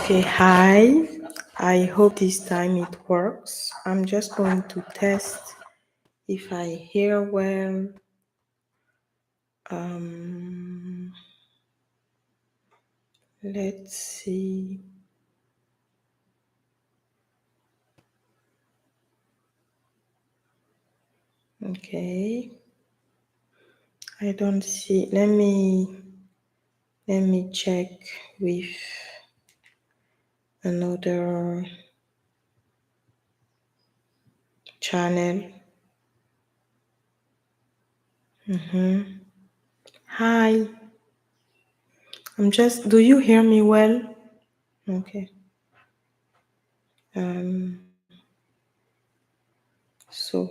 Okay, hi. I hope this time it works. I'm just going to test if I hear well. Um, let's see. Okay, I don't see. Let me check with another channel. Hi. Do you hear me well? Okay. So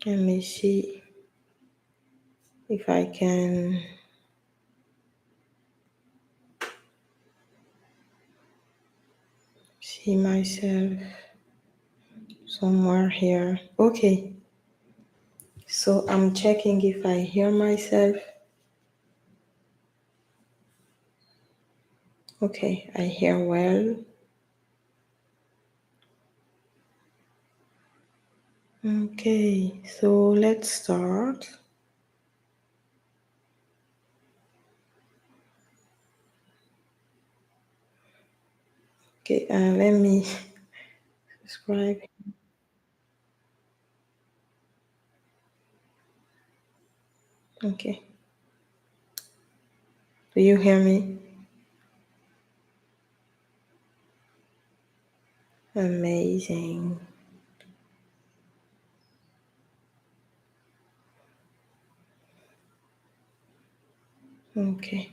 let me see if I can see myself somewhere here. Okay. So I'm checking if I hear myself. Okay, I hear well. Okay, so let's start. Okay, let me subscribe. Okay, do you hear me? Amazing. Okay.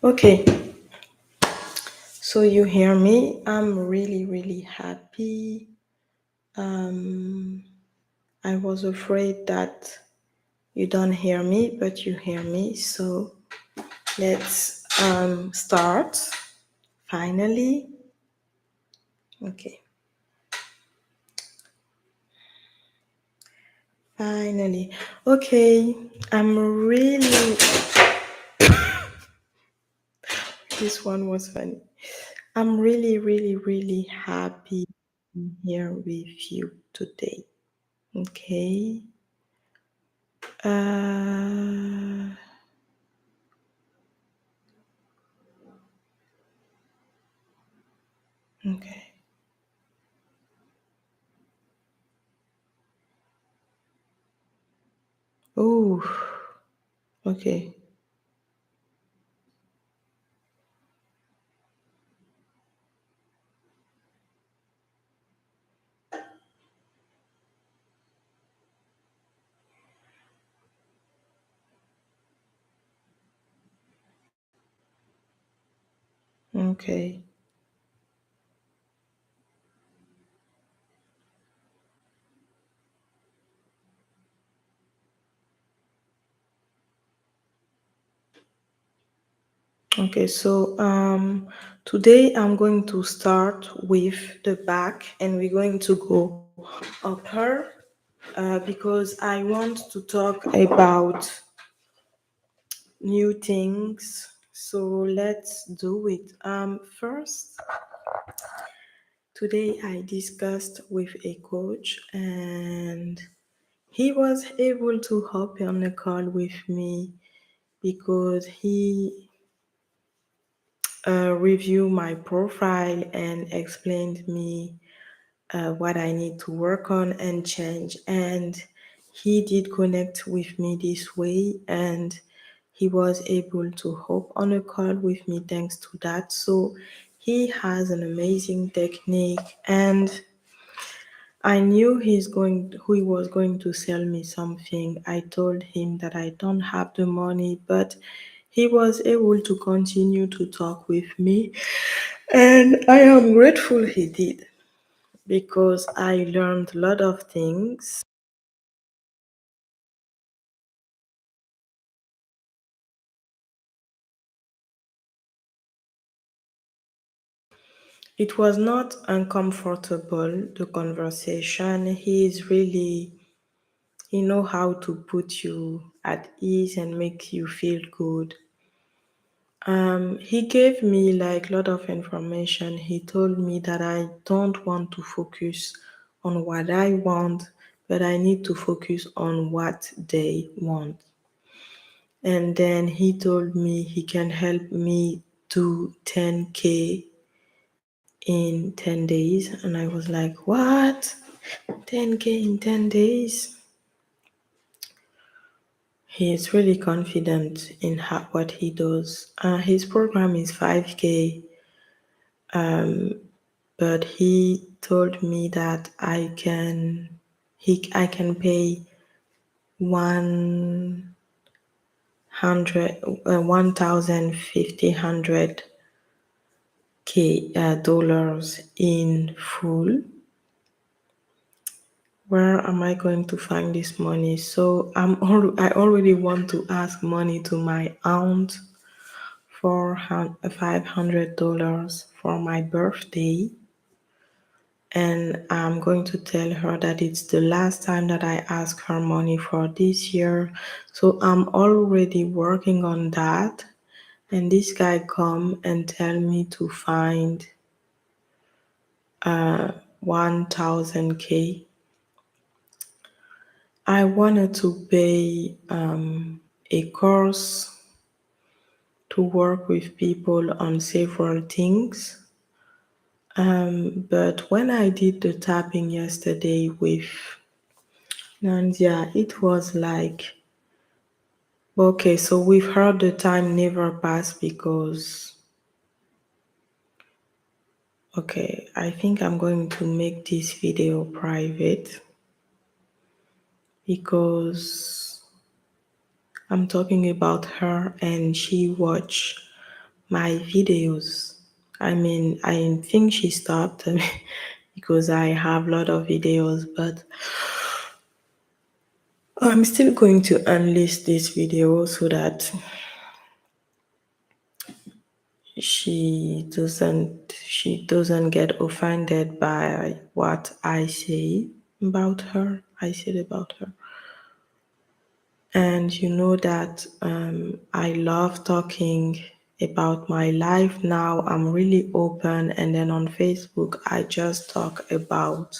Okay, so you hear me? I'm really, really happy. I was afraid that you don't hear me, but you hear me. So let's start. Finally. Okay. Finally. Okay. I'm really, this one was funny. I'm really, really, really happy to be here with you today. Okay. Uh, okay. Oh, okay. Okay. Okay, so today I'm going to start with the back and we're going to go upper because I want to talk about new things. So let's do it. First, today I discussed with a coach and he was able to hop on a call with me because he reviewed my profile and explained me what I need to work on and change. And he did connect with me this way, and he was able to hop on a call with me thanks to that. So he has an amazing technique, and I knew he was going to sell me something. I told him that I don't have the money, but he was able to continue to talk with me, and I am grateful he did because I learned a lot of things. It was not uncomfortable, the conversation. He is really, he know how to put you at ease and make you feel good. He gave me like a lot of information. He told me that I don't want to focus on what I want, but I need to focus on what they want. And then he told me he can help me do 10K in 10 days. And I was like, what? 10K in 10 days? He is really confident in what he does. His program is 5K, but he told me that I can pay 1,500 k dollars in full. Where am I going to find this money? So I already want to ask money to my aunt for $500 for my birthday. And I'm going to tell her that it's the last time that I ask her money for this year. So I'm already working on that. And this guy come and tell me to find 1,000K. I wanted to pay a course to work with people on several things. But when I did the tapping yesterday with Nandia, it was like, okay, so we've heard the time never pass because, okay, I think I'm going to make this video private because I'm talking about her and she watched my videos. I mean, I think she stopped because I have a lot of videos, but I'm still going to unlist this video so that she doesn't get offended by what I say about her. I said about her. And you know that I love talking about my life now. I'm really open, and then on Facebook, I just talk about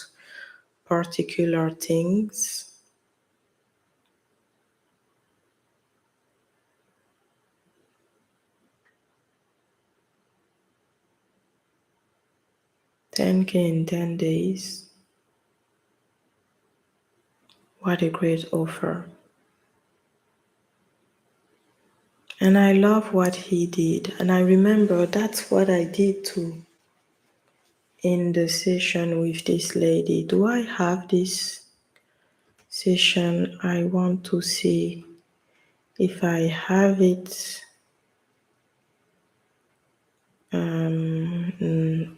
particular things. $10K in 10 days. What a great offer. And I love what he did. And I remember that's what I did too in the session with this lady. Do I have this session? I want to see if I have it.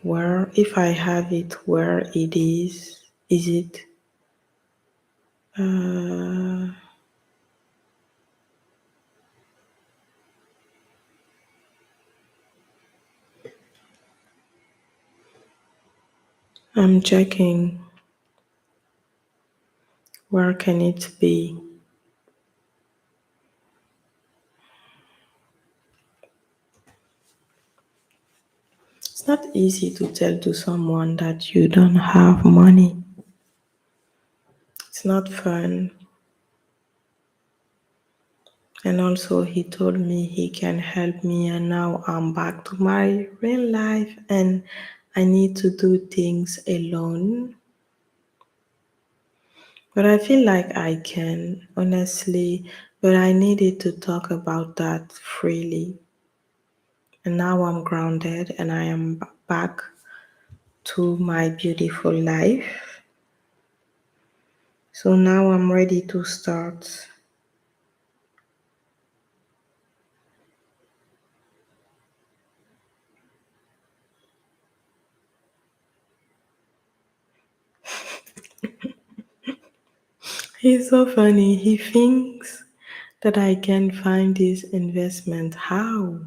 Where, if I have it, where it is it? I'm checking. Where can it be? It's not easy to tell to someone that you don't have money. It's not fun. And also, he told me he can help me, and now I'm back to my real life and I need to do things alone. But I feel like I can, honestly, but I needed to talk about that freely. And now I'm grounded and I am back to my beautiful life. So now I'm ready to start. He's so funny. He thinks that I can find this investment. How?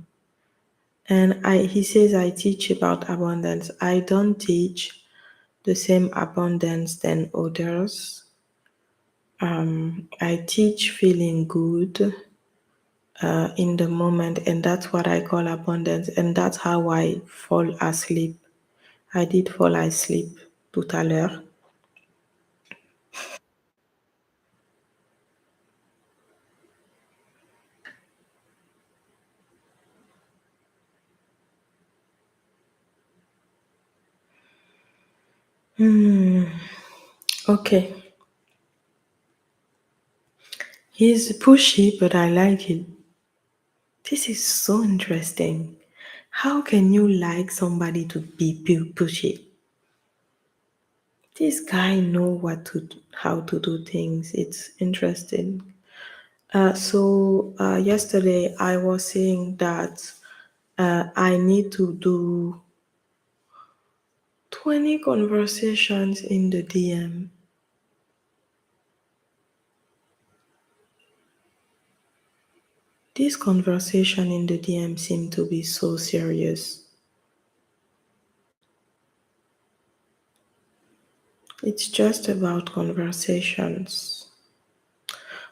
And he says I teach about abundance. I don't teach the same abundance than others. I teach feeling good in the moment, and that's what I call abundance, and that's how I fall asleep. I did fall asleep tout à l'heure. Okay, he's pushy, but I like it. This is so interesting. How can you like somebody to be pushy? This guy know how to do things. It's interesting. So yesterday I was saying that I need to do 20 conversations in the DM. This conversation in the DM seem to be so serious. It's just about conversations.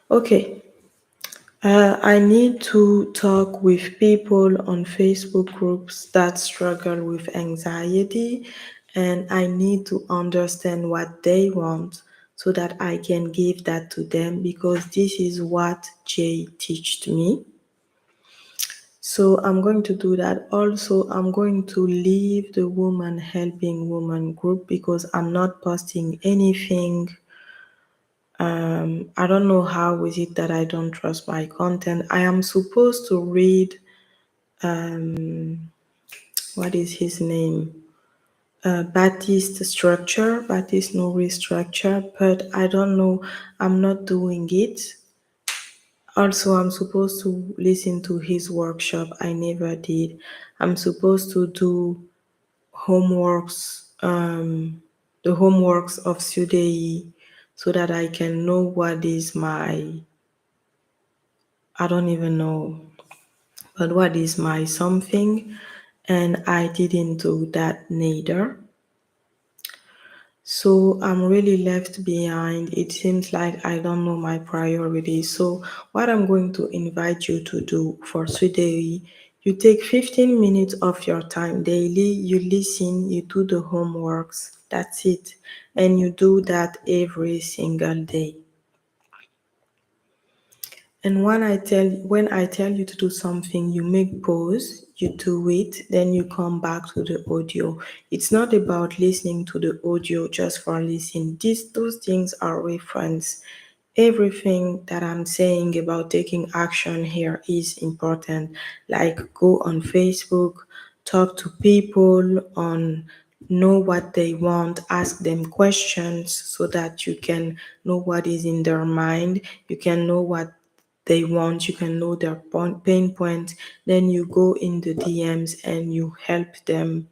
Okay, I need to talk with people on Facebook groups that struggle with anxiety, and I need to understand what they want so that I can give that to them because this is what Jay taught me. So I'm going to do that. Also, I'm going to leave the Woman Helping Woman group because I'm not posting anything. I don't know how is it that I don't trust my content. I am supposed to read what is his name? Baptiste Nouri structure, but I don't know. I'm not doing it. Also, I'm supposed to listen to his workshop. I never did. I'm supposed to do homeworks, the homeworks of Sudei, so that I can know what is my, I don't even know, but what is my something. And I didn't do that neither. So I'm really left behind. It seems like I don't know my priorities. So what I'm going to invite you to do for today, you take 15 minutes of your time daily, you listen, you do the homeworks. That's it. And you do that every single day. And when I tell you to do something, you make pause, you do it, then you come back to the audio. It's not about listening to the audio just for listening. Those things are reference. Everything that I'm saying about taking action here is important. Like go on Facebook, talk to people on know what they want, ask them questions so that you can know what is in their mind, you can know what they want, you can know their pain points, then you go in the DMs and you help them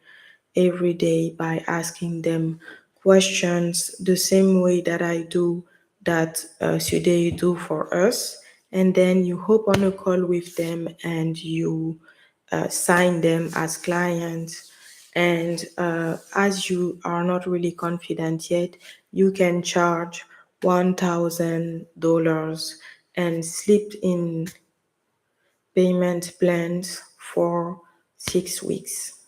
every day by asking them questions the same way that I do that Sude do for us. And then you hop on a call with them and you sign them as clients. And as you are not really confident yet, you can charge $1,000 and slip in payment plans for 6 weeks.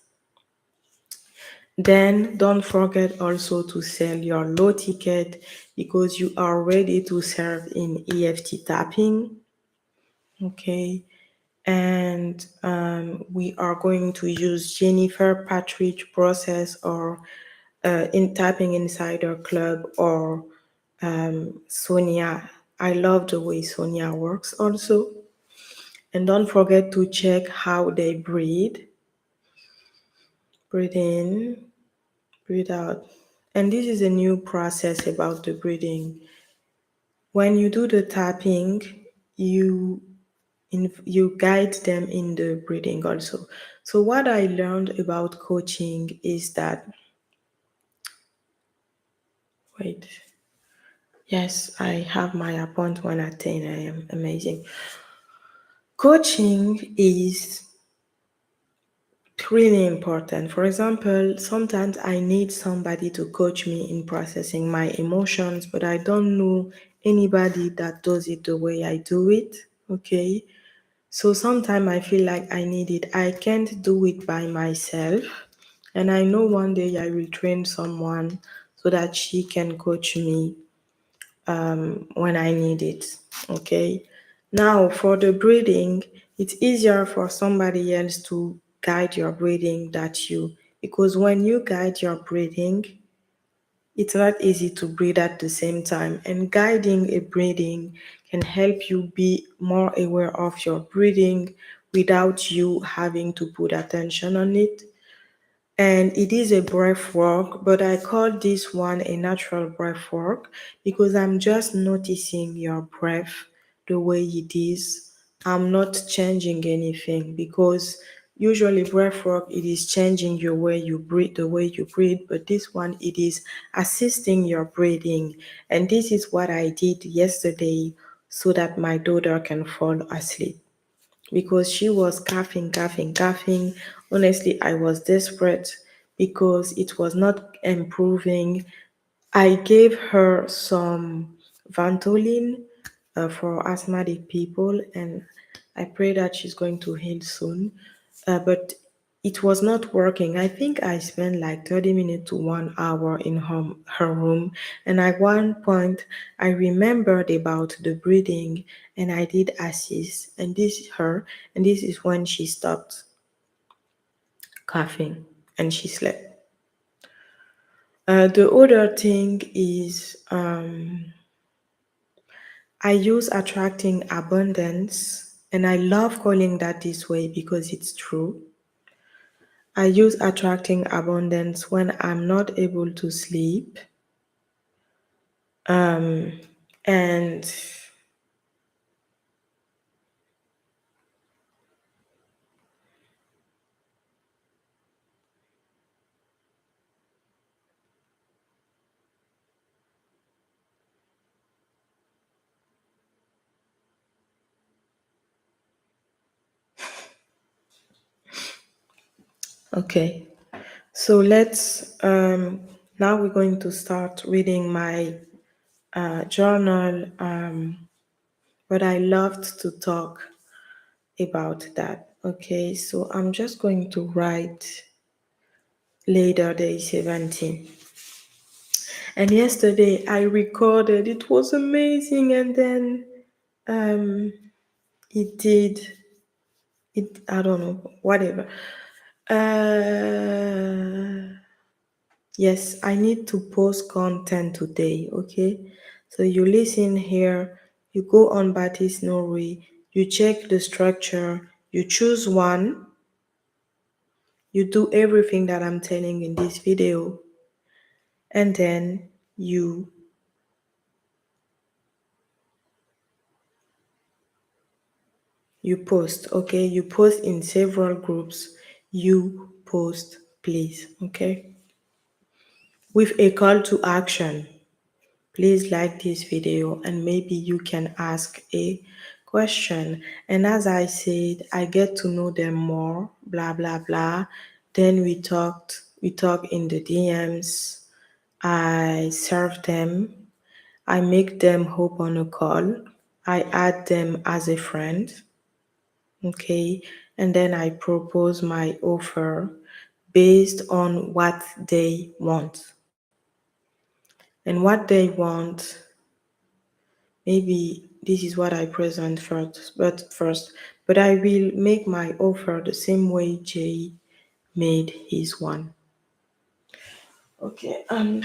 Then don't forget also to sell your low ticket because you are ready to serve in EFT tapping. Okay. And we are going to use Jennifer Patridge process or in tapping insider club or Sonia. I love the way Sonia works also. And don't forget to check how they breathe. Breathe in, breathe out. And this is a new process about the breathing. When you do the tapping, you you guide them in the breathing also. So what I learned about coaching is that wait, yes, I have my appointment at 10 a.m. Amazing. Coaching is really important. For example, sometimes I need somebody to coach me in processing my emotions, but I don't know anybody that does it the way I do it. Okay. So sometimes I feel like I need it. I can't do it by myself. And I know one day I will train someone so that she can coach me when I need it. Okay. Now, for the breathing, it's easier for somebody else to guide your breathing than you, because when you guide your breathing, it's not easy to breathe at the same time. And guiding a breathing can help you be more aware of your breathing without you having to put attention on it. And it is a breath work, but I call this one a natural breath work because I'm just noticing your breath the way it is. I'm not changing anything, because usually breath work, it is changing your way you breathe, the way you breathe, but this one, it is assisting your breathing. And this is what I did yesterday so that my daughter can fall asleep, because she was coughing, coughing, coughing. Honestly, I was desperate because it was not improving. I gave her some Vantolin for asthmatic people, and I pray that she's going to heal soon. But it was not working. I think I spent like 30 minutes to 1 hour in her room. And at one point, I remembered about the breathing and I did assist. And this is her. And this is when she stopped coughing and she slept. The other thing is I use attracting abundance. And I love calling that this way because it's true. I use attracting abundance when I'm not able to sleep. And okay, so let's now we're going to start reading my journal. But I loved to talk about that. Okay, so I'm just going to write later day 17. And yesterday I recorded, it was amazing, and then um it did it, I don't know, whatever. uh yes, I need to post content today. Okay, so you listen here, you go on Baptiste Norway, you check the structure, you choose one, you do everything that I'm telling in this video, and then you you post. Okay, you post in several groups. You post, please. Okay, with a call to action. Please like this video and maybe you can ask a question. And as I said, I get to know them more, blah blah blah. Then we talk in the DMs. I serve them. I make them hop on a call. I add them as a friend. Okay. And then I propose my offer based on what they want. And what they want, maybe this is what I present first, but I will make my offer the same way Jay made his one. Okay, I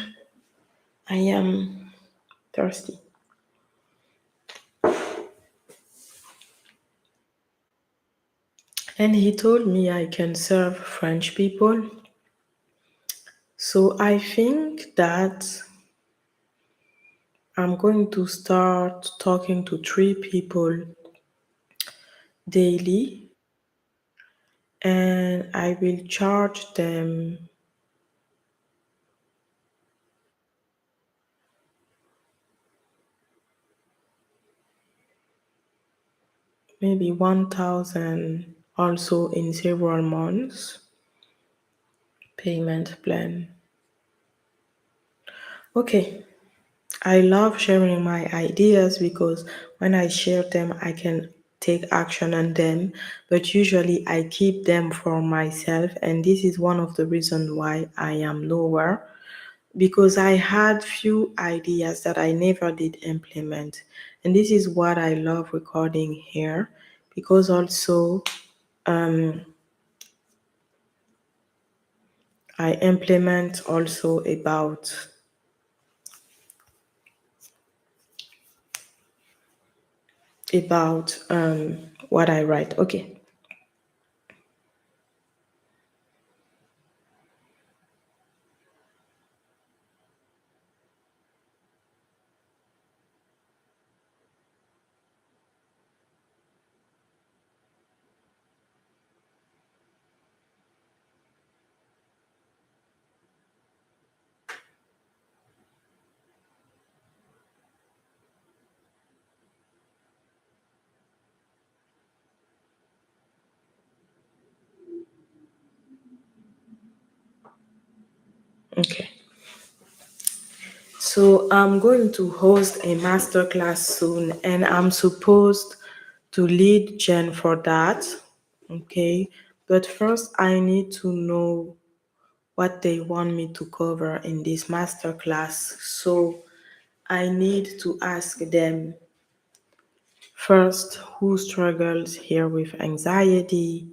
am thirsty. And he told me I can serve French people. So I think that I'm going to start talking to 3 people daily, and I will charge them maybe 1,000 also in several months. payment plan. Okay, I love sharing my ideas because when I share them, I can take action on them, but usually I keep them for myself, and this is one of the reasons why I am lower because I had few ideas that I never did implement. And this is what I love recording here because also I implement also about what I write. Okay. Okay. So I'm going to host a masterclass soon and I'm supposed to lead Jen for that. Okay. But first I need to know what they want me to cover in this masterclass. So I need to ask them first who struggles here with anxiety.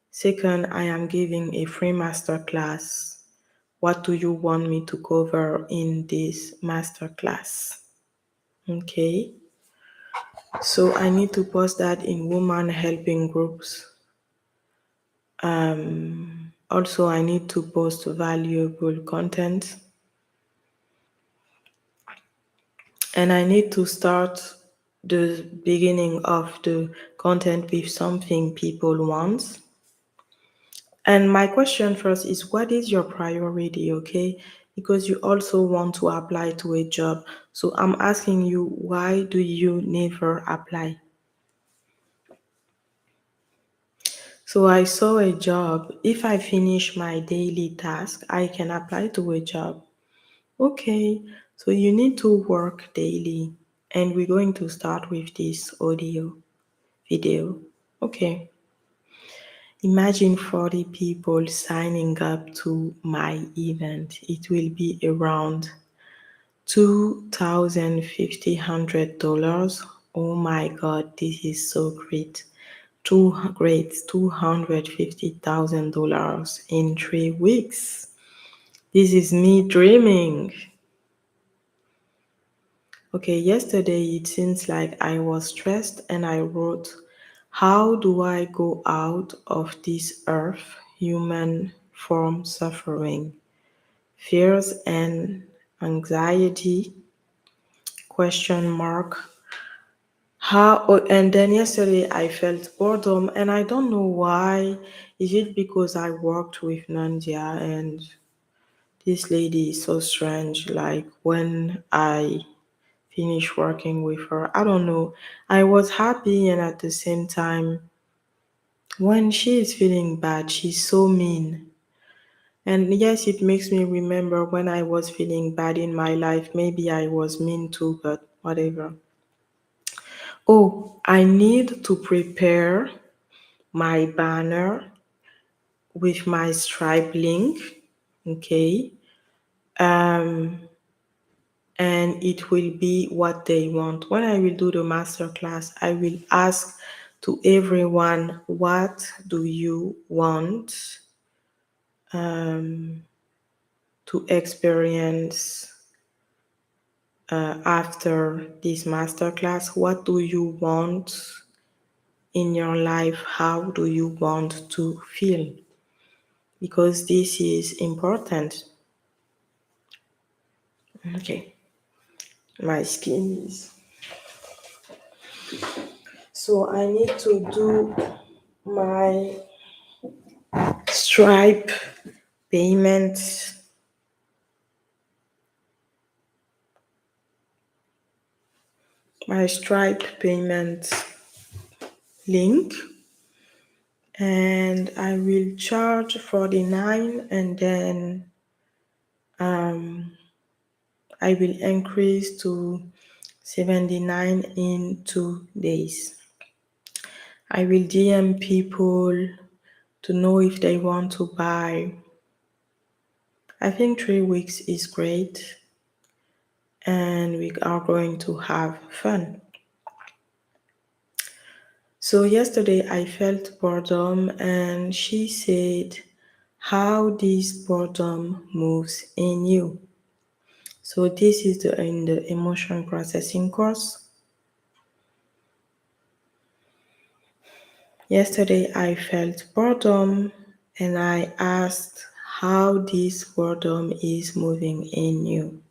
Second, I am giving a free masterclass. What do you want me to cover in this masterclass? Okay, so I need to post that in woman helping groups. Also, I need to post valuable content and I need to start the beginning of the content with something people want. And my question first is what is your priority, okay? Because you also want to apply to a job. So I'm asking you, why do you never apply? So I saw a job. If I finish my daily task, I can apply to a job. Okay, so you need to work daily. And we're going to start with this audio video. Okay. Imagine 40 people signing up to my event. It will be around $2,500. Oh my God, this is so great. $250,000 in 3 weeks. This is me dreaming. Okay, yesterday it seems like I was stressed and I wrote, how do I go out of this earth human form suffering? Fears and anxiety? Question mark. And then yesterday I felt boredom and I don't know why. Is it because I worked with Nandia and this lady is so strange? Like when I finish working with her. I don't know. I was happy and at the same time, when she is feeling bad, she's so mean. And yes, it makes me remember when I was feeling bad in my life. Maybe I was mean too, but whatever. Oh, I need to prepare my banner with my Stripe link. Okay. Um, and it will be what they want. When I will do the masterclass, I will ask to everyone, what do you want to experience after this masterclass? What do you want in your life? How do you want to feel? Because this is important. Okay, my skin is. So I need to do my Stripe payment, my Stripe payment link, and I will charge 49 and then I will increase to 79 in 2 days. I will DM people to know if they want to buy. I think 3 weeks is great and we are going to have fun. So yesterday I felt boredom and she said how this boredom moves in you. So this is in the emotion processing course. Yesterday I felt boredom and I asked how this boredom is moving in you.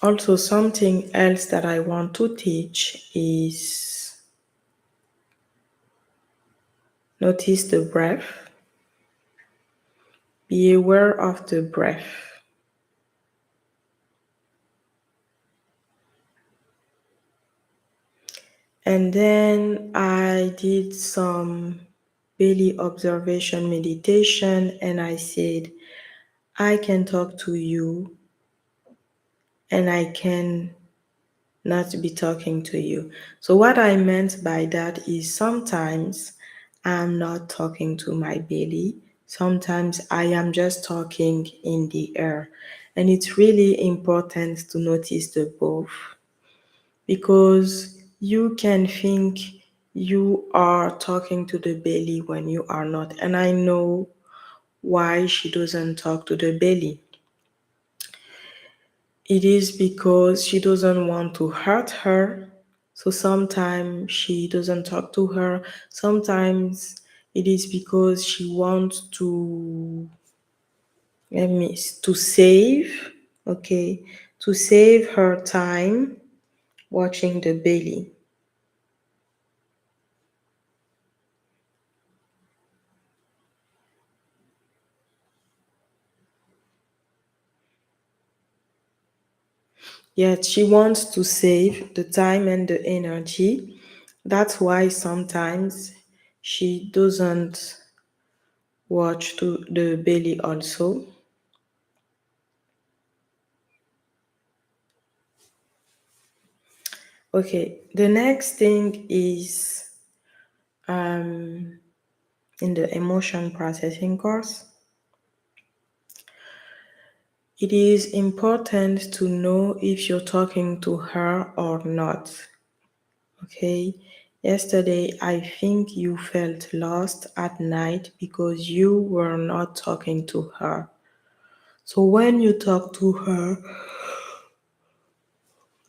Also, something else that I want to teach is notice the breath. Be aware of the breath. And then I did some belly observation meditation and I said, I can talk to you and I can not be talking to you. So what I meant by that is sometimes I'm not talking to my belly. Sometimes I am just talking in the air. And it's really important to notice the both because you can think you are talking to the belly when you are not. And I know why she doesn't talk to the belly. It is because she doesn't want to hurt her. So sometimes she doesn't talk to her. Sometimes it is because she wants to save, okay, to save her time watching the belly. Yet she wants to save the time and the energy. That's why sometimes she doesn't watch to the belly also. Okay, the next thing is in the emotion processing course. It is important to know if you're talking to her or not. Okay, yesterday I think you felt lost at night because you were not talking to her. So when you talk to her,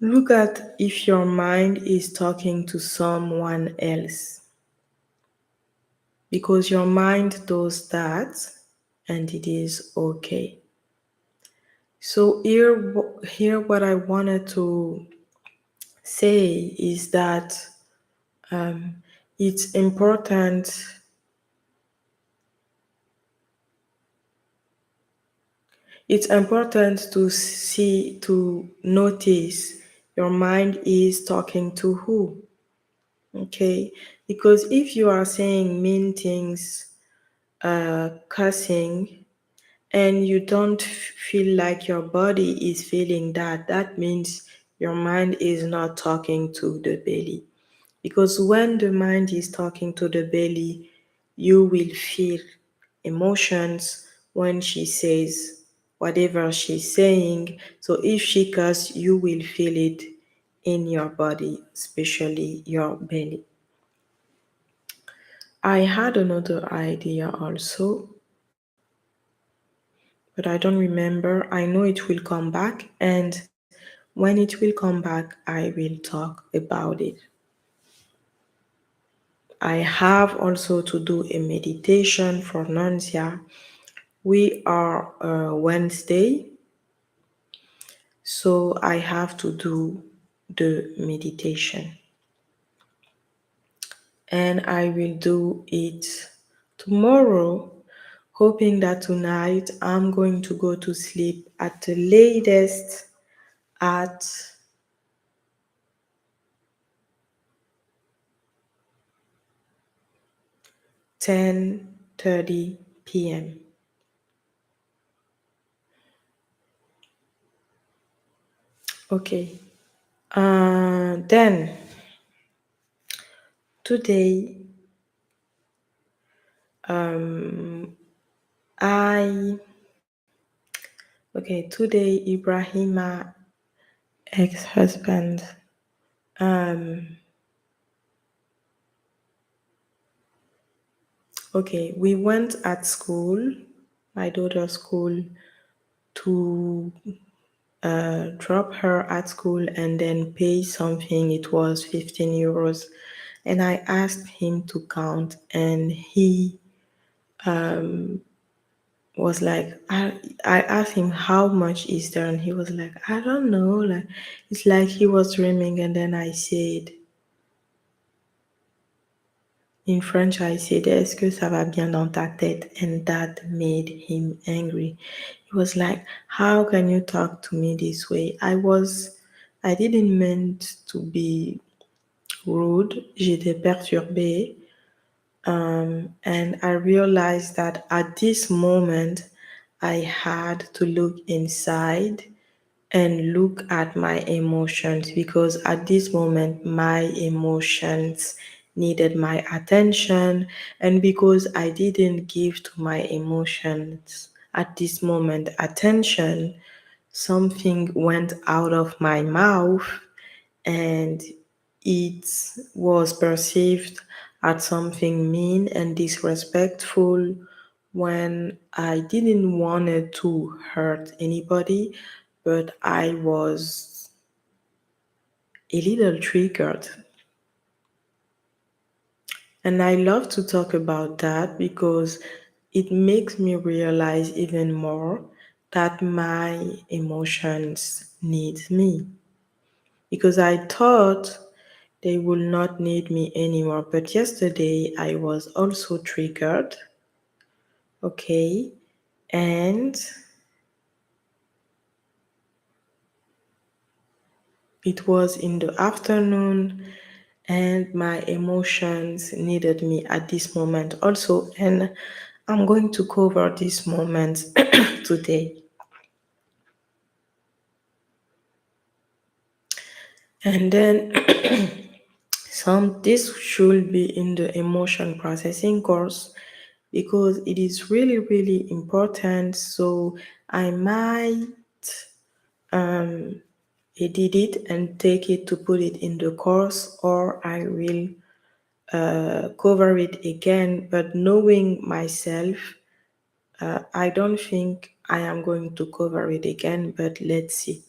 look at if your mind is talking to someone else because your mind does that and it is okay. So here what I wanted to say is that um, it's important it's important to see to notice your mind is talking to who. Okay, because if you are saying mean things, cursing, and you don't feel like your body is feeling that, that means your mind is not talking to the belly. Because when the mind is talking to the belly, you will feel emotions when she says whatever she's saying. So if she curses, you will feel it in your body, especially your belly. I had another idea also, but I don't remember. I know it will come back, and when it will come back, I will talk about it. I have also to do a meditation for Nancia. We are Wednesday, so I have to do the meditation. And I will do it tomorrow, hoping that tonight I'm going to go to sleep at the latest at 10:30 p.m. Okay. Then today, I today Ibrahima ex-husband, we went at school, my daughter's school, to drop her at school and then pay something. It was 15 euros. And I asked him to count, and he was like, I asked him how much is there, and he was like, I don't know. Like, it's like he was dreaming. And then I said, in French, I said, est-ce que ça va bien dans ta tête? And that made him angry. He was like, how can you talk to me this way? I didn't mean to be rude. J'étais perturbée. And I realized that at this moment, I had to look inside and look at my emotions, because at this moment my emotions needed my attention, and because I didn't give to my emotions at this moment attention, something went out of my mouth, and it was perceived as something mean and disrespectful, when I didn't want it to hurt anybody, but I was a little triggered. And I love to talk about that because it makes me realize even more that my emotions need me. Because I thought they will not need me anymore. But yesterday I was also triggered. Okay. And it was in the afternoon, and my emotions needed me at this moment also. And I'm going to cover this moment today. And then this should be in the emotion processing course, because it is really, really important. So I might edit it and take it to put it in the course, or I will cover it again. But knowing myself, I don't think I am going to cover it again, but let's see.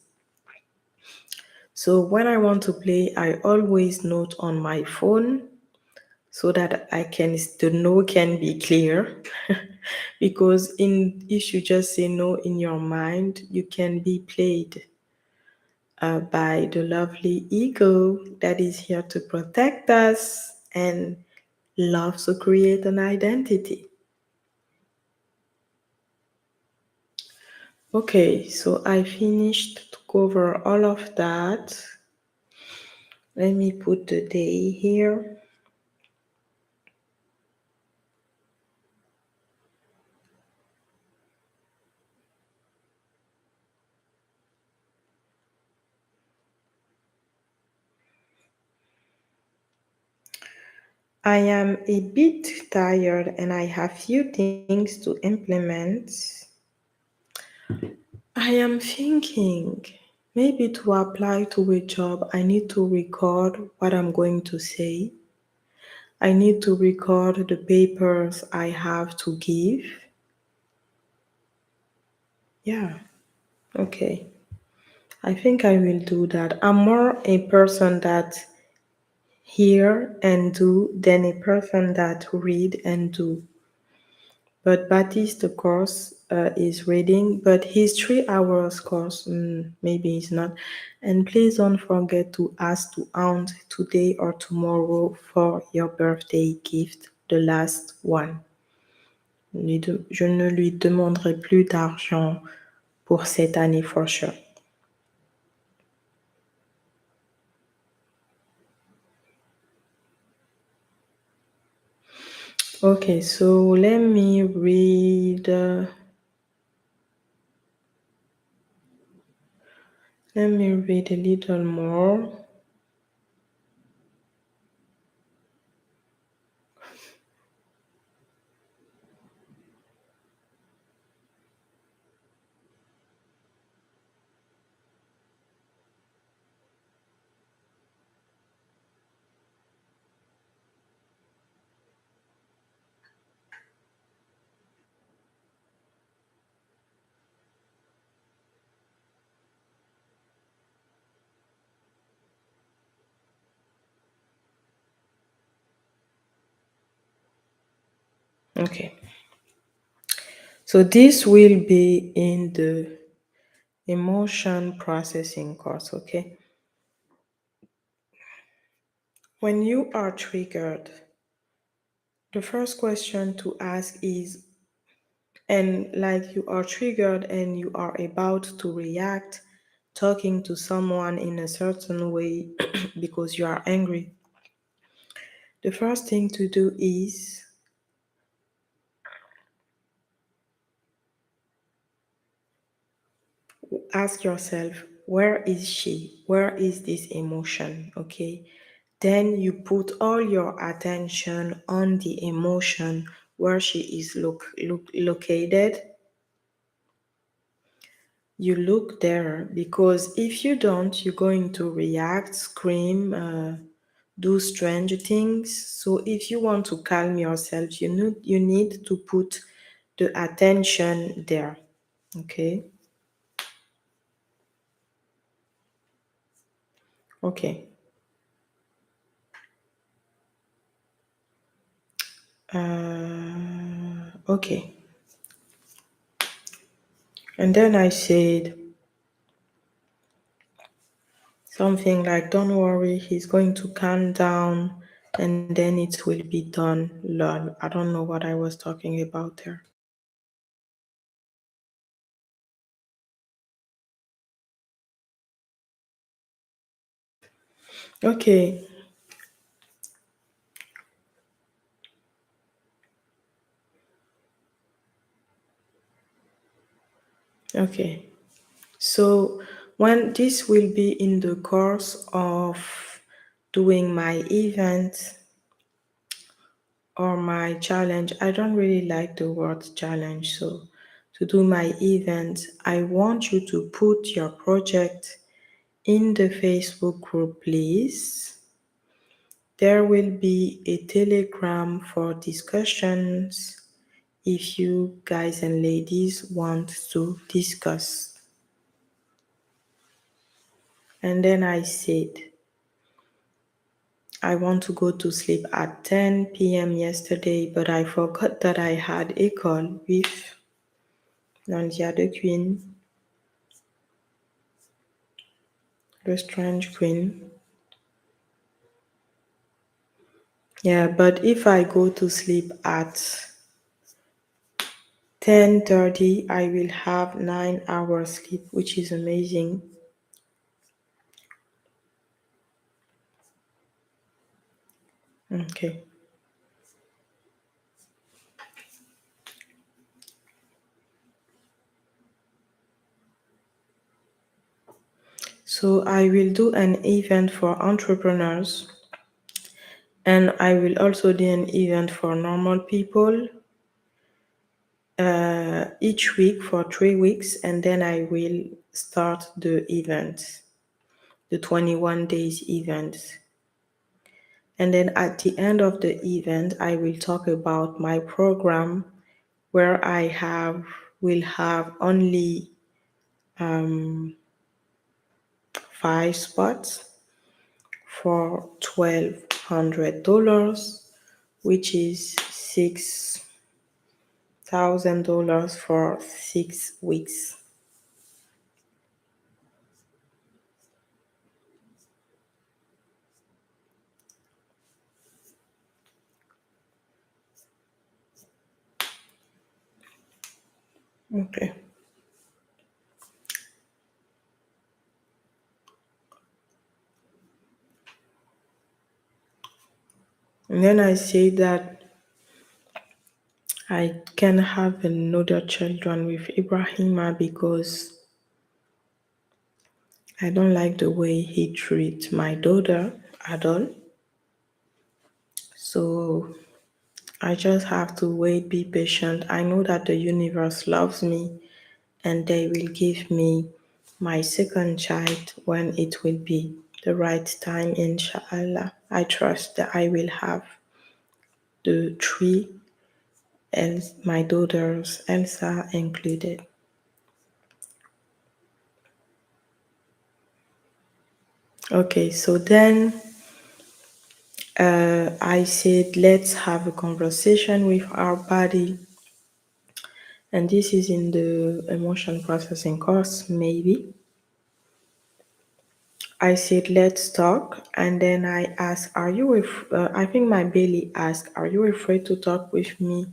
So when I want to play, I always note on my phone so that the no can be clear. Because if you just say no in your mind, you can be played by the lovely ego that is here to protect us and loves to create an identity. Okay, so I finished to cover all of that. Let me put the day here. I am a bit tired and I have few things to implement. I am thinking maybe to apply to a job, I need to record what I'm going to say. I need to record the papers I have to give. Yeah, okay. I think I will do that. I'm more a person that hear and do than a person that read and do. But Baptiste, of course, is reading, but his 3 hours course, maybe he's not. And please don't forget to ask to Aunt today or tomorrow for your birthday gift, the last one. Je ne lui demanderai plus d'argent pour cette année for sure. Okay, so let me read a little more. Okay. So this will be in the emotion processing course, okay? When you are triggered, the first question to ask is, and like you are triggered and you are about to react, talking to someone in a certain way because you are angry, the first thing to do is ask yourself, where is she? Where is this emotion? Okay. Then you put all your attention on the emotion where she is located. You look there because if you don't, you're going to react, scream, do strange things. So if you want to calm yourself, you need to put the attention there. Okay. Okay. Okay. And then I said something like, don't worry, he's going to calm down and then it will be done. Lol. I don't know what I was talking about there. Okay. Okay. So when this will be in the course of doing my event or my challenge, I don't really like the word challenge. So to do my event, I want you to put your project in the Facebook group, please. There will be a Telegram for discussions if you guys and ladies want to discuss. And then I said, I want to go to sleep at 10 p.m. yesterday, but I forgot that I had a call with Nandia the Queen, the Strange Queen. Yeah, but if I go to sleep at 10:30, I will have 9 hours sleep, which is amazing. Okay. So I will do an event for entrepreneurs and I will also do an event for normal people each week for 3 weeks, and then I will start the event, the 21 days event. And then at the end of the event, I will talk about my program where will have only 5 spots for $1,200, which is $6,000 for 6 weeks. Okay. And then I say that I can have another children with Ibrahima because I don't like the way he treats my daughter at all. So I just have to wait, be patient. I know that the universe loves me and they will give me my second child when it will be the right time, inshallah. I trust that I will have the three, my daughters, Elsa included. Okay, so then I said, let's have a conversation with our body. And this is in the emotion processing course, maybe. I said, let's talk. And then I asked, I think my belly asked, are you afraid to talk with me?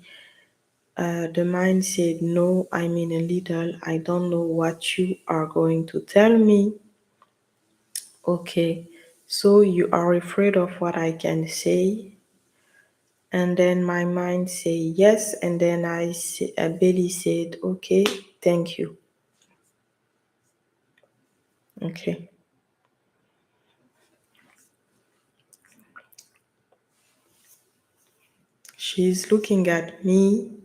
The mind said, no, I mean a little. I don't know what you are going to tell me. Okay, so you are afraid of what I can say? And then my mind say yes. And then belly said, okay, thank you. Okay. She's looking at me,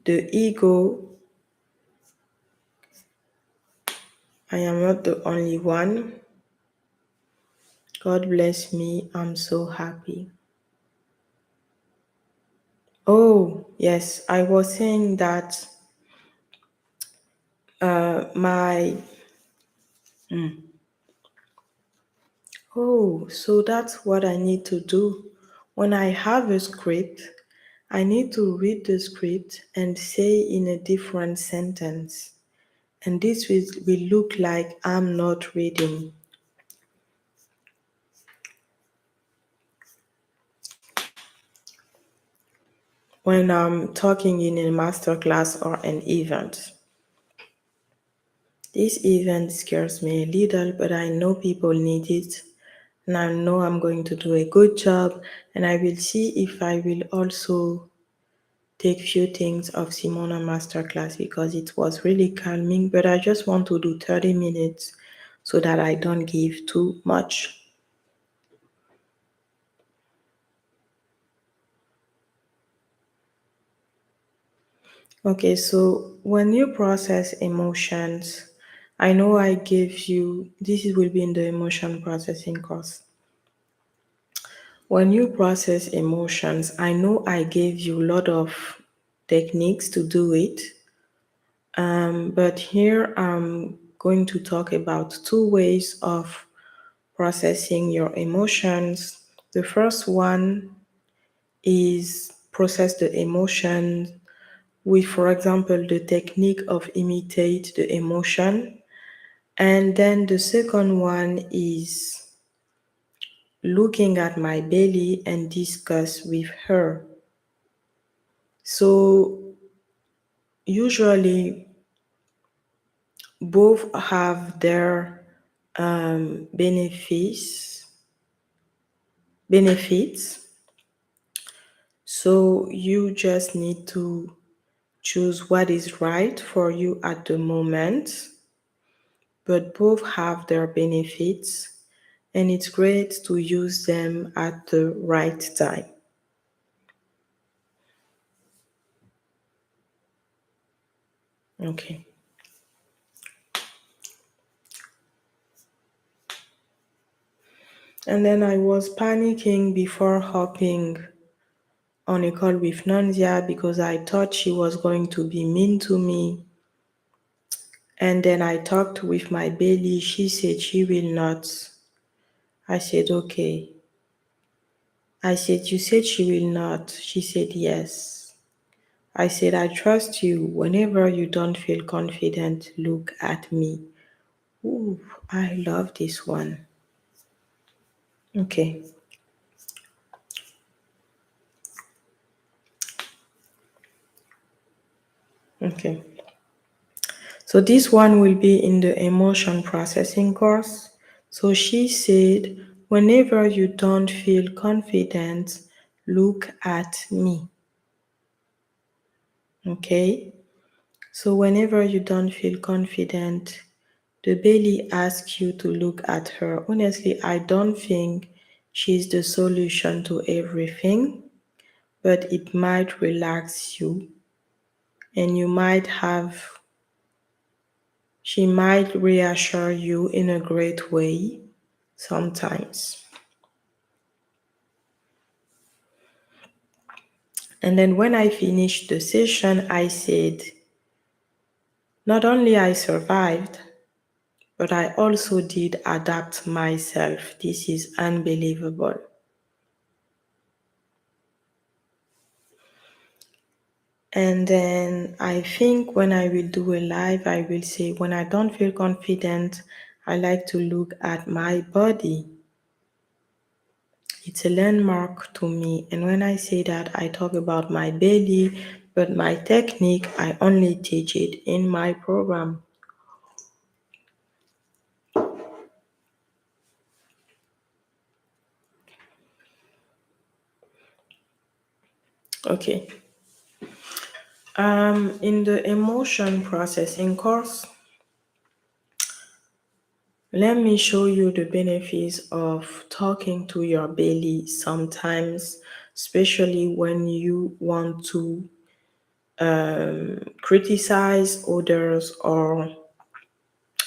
the ego. I am not the only one. God bless me. I'm so happy. Oh, yes. I was saying that my. Oh, so that's what I need to do. When I have a script, I need to read the script and say in a different sentence. And this will look like I'm not reading. When I'm talking in a masterclass or an event. This event scares me a little, but I know people need it. And I know I'm going to do a good job. And I will see if I will also take few things of Simona masterclass because it was really calming. But I just want to do 30 minutes so that I don't give too much. Okay, so when you process emotions, I know I gave you, this will be in the emotion processing course. When you process emotions, I know I gave you a lot of techniques to do it, but here I'm going to talk about two ways of processing your emotions. The first one is process the emotion with, for example, the technique of imitate the emotion. And then the second one is looking at my belly and discuss with her. So usually both have their benefits. So you just need to choose what is right for you at the moment, but both have their benefits, and it's great to use them at the right time. Okay. And then I was panicking before hopping on a call with Nanzia because I thought she was going to be mean to me. And then I talked with my belly. She said she will not. I said, okay. I said, you said she will not. She said, yes. I said, I trust you. Whenever you don't feel confident, look at me. Ooh, I love this one. Okay. Okay. So this one will be in the emotion processing course. So she said, whenever you don't feel confident, look at me. Okay? So whenever you don't feel confident, the belly asks you to look at her. Honestly, I don't think she's the solution to everything, but it might relax you and she might reassure you in a great way sometimes. And then when I finished the session, I said, not only I survived, but I also did adapt myself. This is unbelievable. And then I think when I will do a live, I will say, when I don't feel confident, I like to look at my body. It's a landmark to me. And when I say that, I talk about my belly, but my technique, I only teach it in my program. Okay. In the emotion processing course, let me show you the benefits of talking to your belly sometimes, especially when you want to criticize others or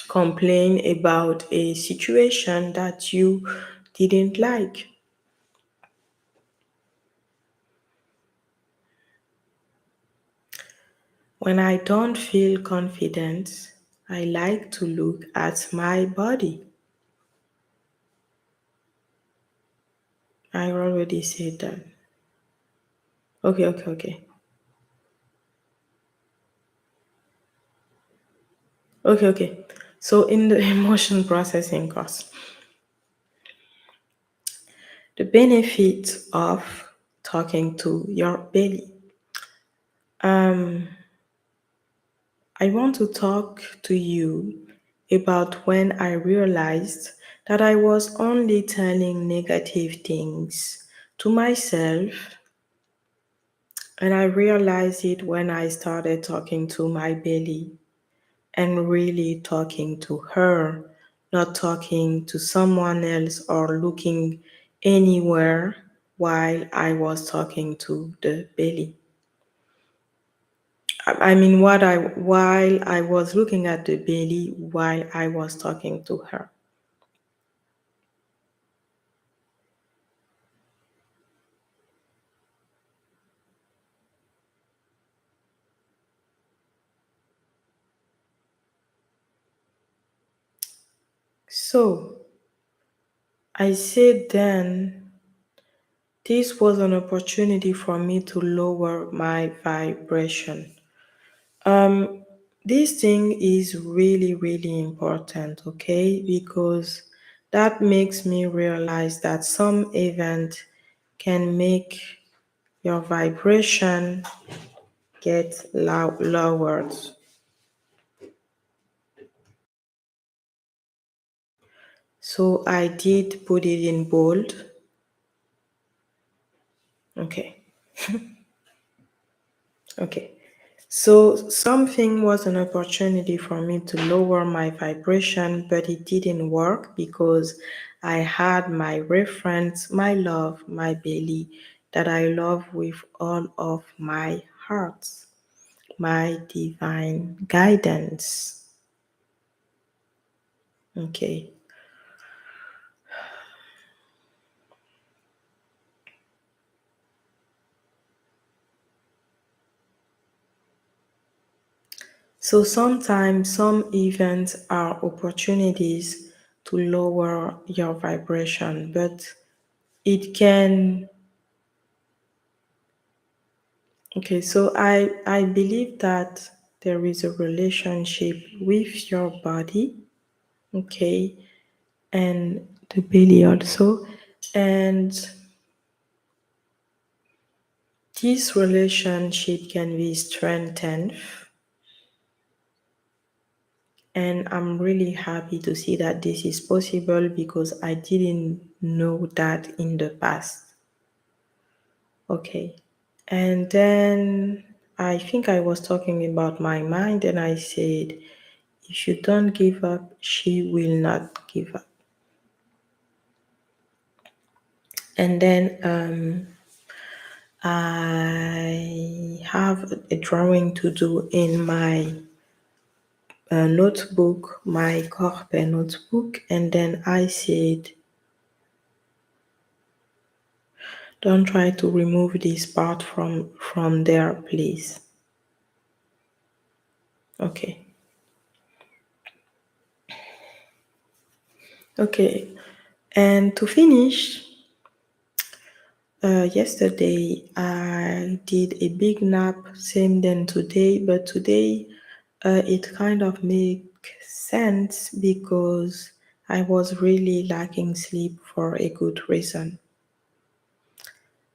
complain about a situation that you didn't like. When I don't feel confident, I like to look at my body. I already said that. Okay. Okay. So in the emotion processing course, the benefit of talking to your belly. I want to talk to you about when I realized that I was only telling negative things to myself, and I realized it when I started talking to my belly and really talking to her, not talking to someone else or looking anywhere while I was talking to the belly. I mean, while I was looking at the belly while I was talking to her. So I said then this was an opportunity for me to lower my vibration. Um, this thing is really, really important, okay? Because that makes me realize that some event can make your vibration get lowered. So I did put it in bold. Okay. Okay. So something was an opportunity for me to lower my vibration, but it didn't work because I had my reference, my love, my belly that I love with all of my heart, my divine guidance. Okay. So sometimes some events are opportunities to lower your vibration, but it can. Okay, so I believe that there is a relationship with your body, okay, and the belly also, and this relationship can be strengthened. And I'm really happy to see that this is possible because I didn't know that in the past. Okay. And then I think I was talking about my mind, and I said, if you don't give up, she will not give up. And then I have a drawing to do in my notebook, my Corpe notebook, and then I said, don't try to remove this part from there, please. Okay. Okay. And to finish, yesterday I did a big nap, same than today, but today it kind of make sense because I was really lacking sleep for a good reason.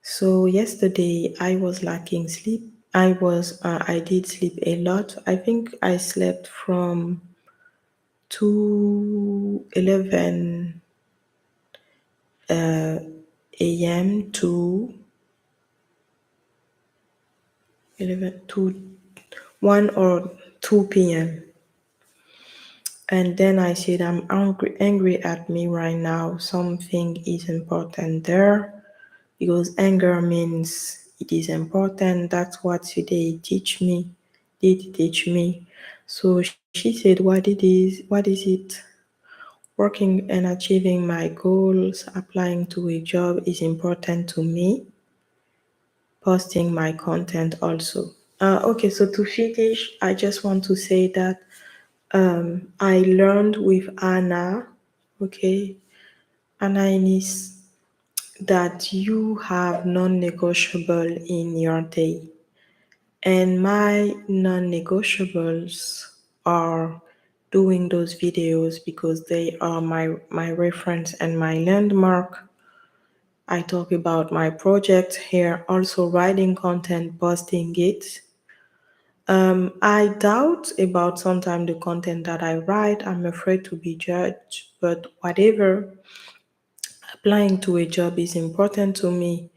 So yesterday I was lacking sleep. I did sleep a lot. I think I slept from 2:11 a.m. to 11 to 1 or 2 p.m. And then I said, I'm angry at me right now. Something is important there because anger means it is important. That's what today did teach me. So she said, what is it? Working and achieving my goals, applying to a job is important to me. Posting my content also. Okay, so to finish, I just want to say that I learned with Anna, okay, Anna Inis, that you have non-negotiable in your day. And my non-negotiables are doing those videos because they are my reference and my landmark. I talk about my project here, also writing content, posting it. I doubt about sometimes the content that I write. I'm afraid to be judged, but whatever, applying to a job is important to me.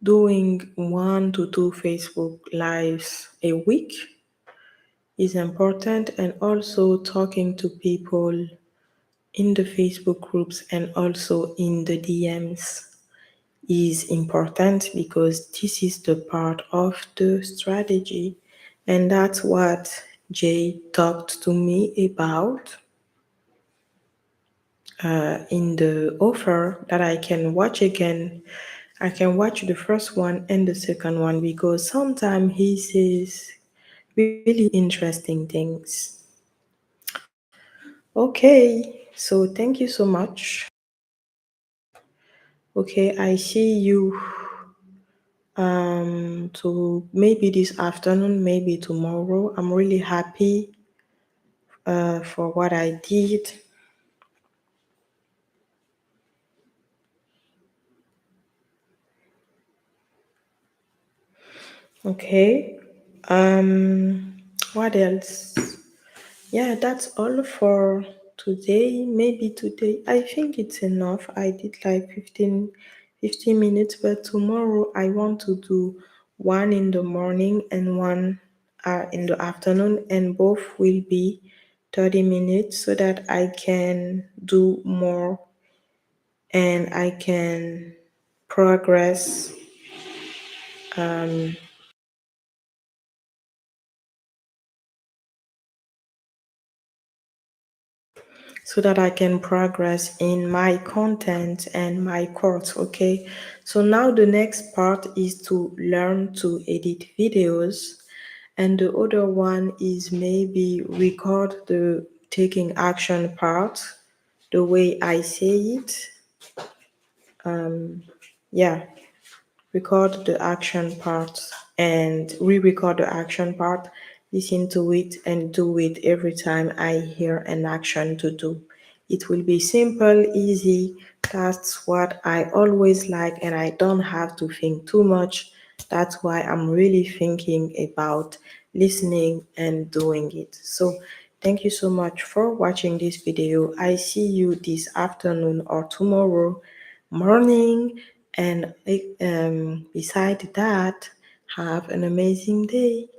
Doing 1 to 2 Facebook lives a week is important, and also talking to people in the Facebook groups and also in the DMs is important because this is the part of the strategy, and that's what Jay talked to me about in the offer that I can watch again. I can watch the first one and the second one because sometimes he says really interesting things. Okay, so thank you so much. Okay, I see you to maybe this afternoon, maybe tomorrow. I'm really happy for what I did. Okay. What else? Yeah, that's all for today. Maybe today. I think it's enough. I did like 15 minutes, but tomorrow I want to do one in the morning and one in the afternoon, and both will be 30 minutes so that I can do more and I can progress so that I can progress in my content and my course. Okay, so now the next part is to learn to edit videos, and the other one is maybe record the taking action part the way I say it. Yeah, record the action part and re-record the action part, listen to it and do it every time I hear an action to do. It will be simple, easy. That's what I always like, and I don't have to think too much. That's why I'm really thinking about listening and doing it. So thank you so much for watching this video. I see you this afternoon or tomorrow morning, and beside that, Have an amazing day.